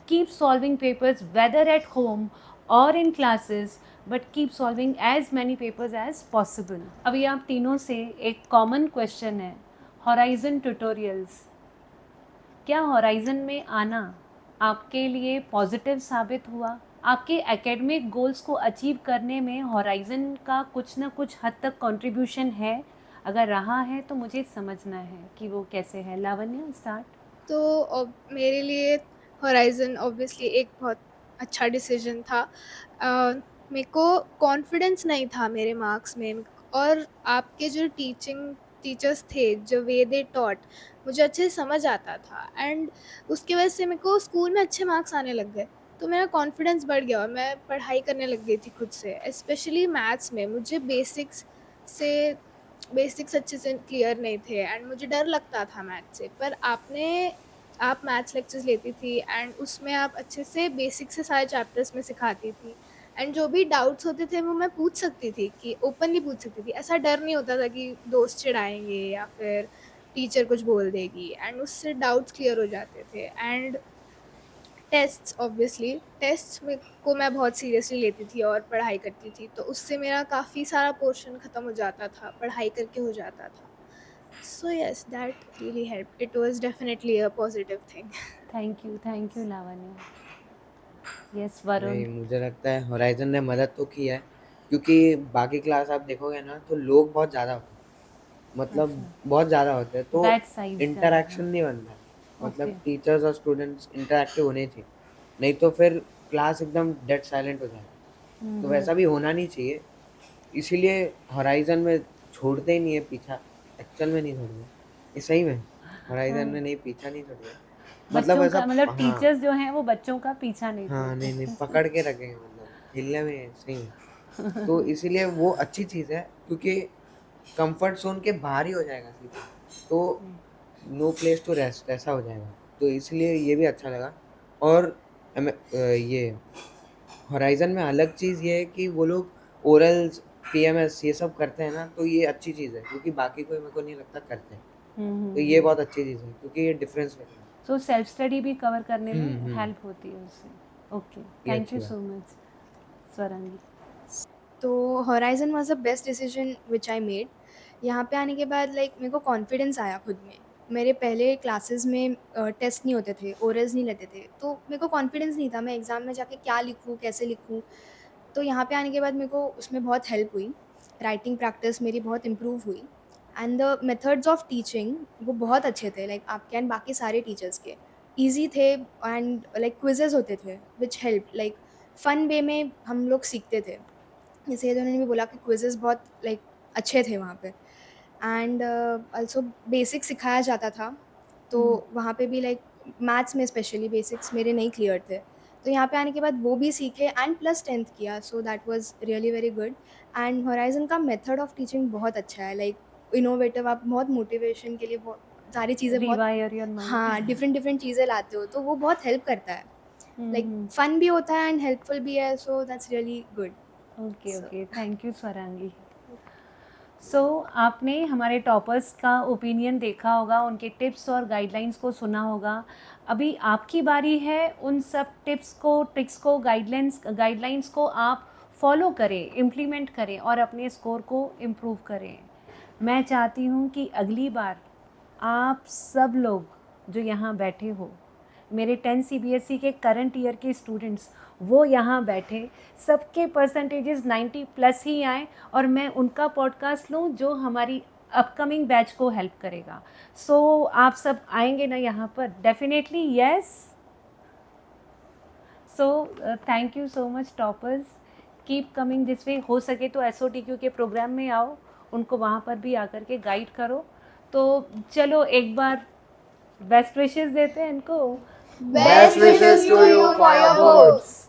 Keep solving papers whether at home और in classes, but keep solving as many papers as possible. अभी आप तीनों से एक कॉमन क्वेश्चन है, हॉराइजन ट्यूटोरियल्स, क्या हॉराइजन में आना आपके लिए पॉजिटिव साबित हुआ? आपके एकेडमिक गोल्स को अचीव करने में हॉराइजन का कुछ ना कुछ हद तक कंट्रीब्यूशन है? अगर रहा है तो मुझे समझना है कि वो कैसे है। लावण्या, स्टार्ट। तो मेरे लिए होराइज़न ऑब्वियसली एक बहुत अच्छा डिसीजन था। मेरे को कॉन्फिडेंस नहीं था मेरे मार्क्स में, और आपके जो टीचर्स थे, जो वे दे टॉट, मुझे अच्छे से समझ आता था, एंड उसकी वजह से मेरे को स्कूल में अच्छे मार्क्स आने लग गए। तो मेरा कॉन्फिडेंस बढ़ गया और मैं पढ़ाई करने लग गई थी खुद से, स्पेशली मैथ्स में मुझे बेसिक्स से बेसिक्स अच्छे से क्लियर नहीं थे एंड मुझे डर लगता था मैथ से, पर आप मैथ्स लेक्चर्स लेती थी एंड उसमें आप अच्छे से बेसिक से सारे चैप्टर्स में सिखाती थी एंड जो भी डाउट्स होते थे वो मैं पूछ सकती थी, कि ओपनली पूछ सकती थी, ऐसा डर नहीं होता था कि दोस्त चिढ़ाएंगे या फिर टीचर कुछ बोल देगी, एंड उससे डाउट्स क्लियर हो जाते थे। एंड टेस्ट्स, ऑब्वियसली टेस्ट्स में को मैं बहुत सीरियसली लेती थी और पढ़ाई करती थी, तो उससे मेरा काफ़ी सारा पोर्शन ख़त्म हो जाता था, पढ़ाई करके हो जाता था। So yes, that really help, it was definitely a positive thing. Thank you Lavanya. Yes Varun. नहीं, मुझे लगता है होराइजन ने मदद तो की है, क्योंकि बाकी क्लास आप देखोगे ना तो लोग बहुत ज़्यादा होते हैं, मतलब अच्छा, बहुत ज़्यादा होते हैं, तो बैच साइज इंटरेक्शन नहीं बनता है। मतलब ओके। टीचर्स और स्टूडेंट्स इंटरेक्टिव होने चाहिए, नहीं तो फिर क्लास एकदम डेड साइलेंट हो जाएगा। तो वैसा भी होना नहीं चाहिए, इसीलिए होराइजन में छोड़ते ही नहीं है पीछा, एक्चुअल में नहीं छोड़ते, ये सही में होराइजन ने नहीं पीछा नहीं छोड़ा, मतलब बच्चों ऐसा। का मतलब हाँ टीचर्स जो हैं वो बच्चों का पीछा नहीं हाँ, नहीं नहीं, छोड़ते। पकड़ के रखेंगे, मतलब हिलने में सही में। तो इसीलिए वो अच्छी चीज़ है, क्योंकि कंफर्ट जोन के बाहर ही हो जाएगा सीधा, तो नो प्लेस टू रेस्ट ऐसा हो जाएगा, तो इसलिए ये भी अच्छा लगा। और ये होराइजन में अलग चीज़ ये है कि वो लोग ओरल्स, पीएमएस ये सब करते हैं ना, तो ये अच्छी चीज़ है, क्योंकि बाकी कोई मेरे को नहीं लगता करते हैं, तो ये बहुत अच्छी चीज़ है, क्योंकि ये डिफरेंस रखता है। सो सेल्फ स्टडी भी कवर करने में हम्म। हेल्प होती है उससे। ओके, ये थैंक अच्छी यू बात। So much Swarangi. तो Horizon was the best decision which I made. यहाँ पे आने के बाद लाइक मेरे को कॉन्फिडेंस आया खुद में। मेरे पहले क्लासेस में टेस्ट नहीं होते थे, ओरल्स नहीं लेते थे, तो मेरे को कॉन्फिडेंस नहीं था मैं एग्ज़ाम में जाके क्या लिखूँ, कैसे लिखूँ। तो यहाँ पे आने के बाद मेरे को उसमें बहुत हेल्प हुई, राइटिंग प्रैक्टिस मेरी बहुत इम्प्रूव हुई and the methods of teaching वो बहुत अच्छे थे, लाइक आपके एंड बाकी सारे टीचर्स के ईजी थे एंड लाइक क्विजेज होते थे विच हेल्प, लाइक फ़न वे में हम लोग सीखते थे। जैसे ये उन्होंने भी बोला कि क्विजेस बहुत लाइक अच्छे थे वहाँ पे एंड ऑल्सो बेसिक्स सिखाया जाता था, तो वहाँ पे भी लाइक मैथ्स में स्पेशली बेसिक्स मेरे नहीं क्लियर थे, तो यहाँ पे आने के बाद वो भी सीखे एंड प्लस 10th किया, so that was really very good. And horizon का मेथड ऑफ टीचिंग बहुत अच्छा है, लाइक इनोवेटिव, आप बहुत मोटिवेशन के लिए बहुत सारी चीज़ें बहुत, रिवायर योर माइंड। हाँ डिफरेंट डिफरेंट चीज़ें लाते हो, तो वो बहुत हेल्प करता है, लाइक फन भी होता है एंड हेल्पफुल भी है, so that's really good. Okay So, okay, thank you Swarangi. So आपने हमारे टॉपर्स का ओपिनियन देखा होगा, उनके टिप्स और गाइडलाइंस को सुना होगा। अभी आपकी बारी है उन सब टिप्स को, ट्रिक्स को, गाइडलाइंस को आप फॉलो करें, इम्प्लीमेंट करें और अपने स्कोर को इम्प्रूव करें। मैं चाहती हूँ कि अगली बार आप सब लोग जो यहाँ बैठे हो, मेरे 10 CBSE के करंट ईयर के स्टूडेंट्स, वो यहाँ बैठे, सबके परसेंटेजेस 90 प्लस ही आए और मैं उनका पॉडकास्ट लूँ जो हमारी अपकमिंग बैच को हेल्प करेगा। सो आप सब आएंगे ना यहाँ पर? Definitely yes. So thank you so much toppers, keep coming this way. हो सके तो SOTQ के प्रोग्राम में आओ, उनको वहाँ पर भी आकर के गाइड करो। तो चलो एक बार बेस्ट विशेस देते हैं इनको। best wishes to you for your boards.